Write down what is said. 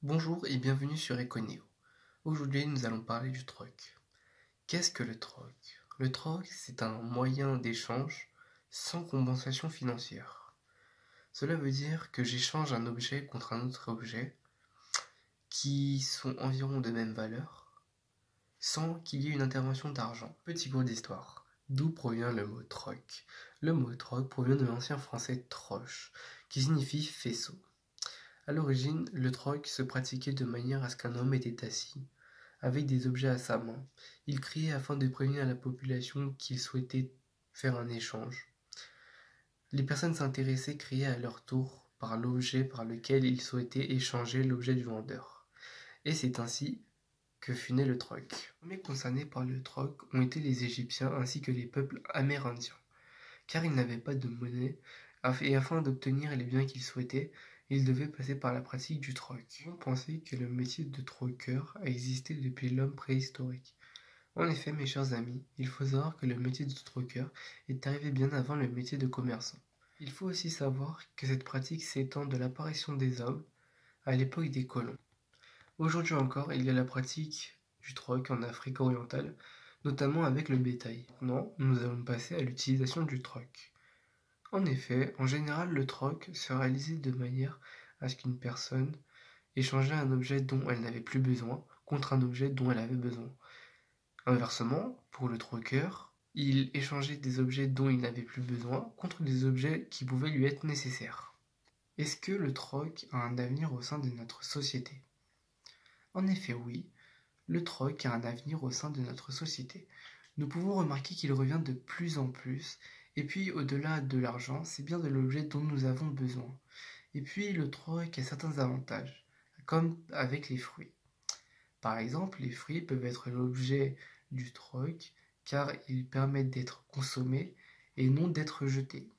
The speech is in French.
Bonjour et bienvenue sur Econeo. Aujourd'hui, nous allons parler du troc. Qu'est-ce que le troc? Le troc, c'est un moyen d'échange sans compensation financière. Cela veut dire que j'échange un objet contre un autre objet qui sont environ de même valeur sans qu'il y ait une intervention d'argent. Petit cours d'histoire. D'où provient le mot troc? Le mot troc provient de l'ancien français troche, qui signifie faisceau. À l'origine, le troc se pratiquait de manière à ce qu'un homme était assis, avec des objets à sa main. Il criait afin de prévenir la population qu'il souhaitait faire un échange. Les personnes s'intéressaient criaient à leur tour par l'objet par lequel ils souhaitaient échanger l'objet du vendeur. Et c'est ainsi que fut né le troc. Les premiers concernés par le troc ont été les Égyptiens ainsi que les peuples amérindiens, car ils n'avaient pas de monnaie, et afin d'obtenir les biens qu'ils souhaitaient, ils devaient passer par la pratique du troc. On pensait que le métier de troqueur a existé depuis l'homme préhistorique. En effet, mes chers amis, il faut savoir que le métier de troqueur est arrivé bien avant le métier de commerçant. Il faut aussi savoir que cette pratique s'étend de l'apparition des hommes à l'époque des colons. Aujourd'hui encore, il y a la pratique du troc en Afrique orientale, notamment avec le bétail. Maintenant, nous allons passer à l'utilisation du troc. En effet, en général, le troc se réalisait de manière à ce qu'une personne échangeait un objet dont elle n'avait plus besoin contre un objet dont elle avait besoin. Inversement, pour le troqueur, il échangeait des objets dont il n'avait plus besoin contre des objets qui pouvaient lui être nécessaires. Est-ce que le troc a un avenir au sein de notre société? En effet, oui, le troc a un avenir au sein de notre société. Nous pouvons remarquer qu'il revient de plus en plus, et puis au-delà de l'argent, c'est bien de l'objet dont nous avons besoin. Et puis le troc a certains avantages, comme avec les fruits. Par exemple, les fruits peuvent être l'objet du troc car ils permettent d'être consommés et non d'être jetés.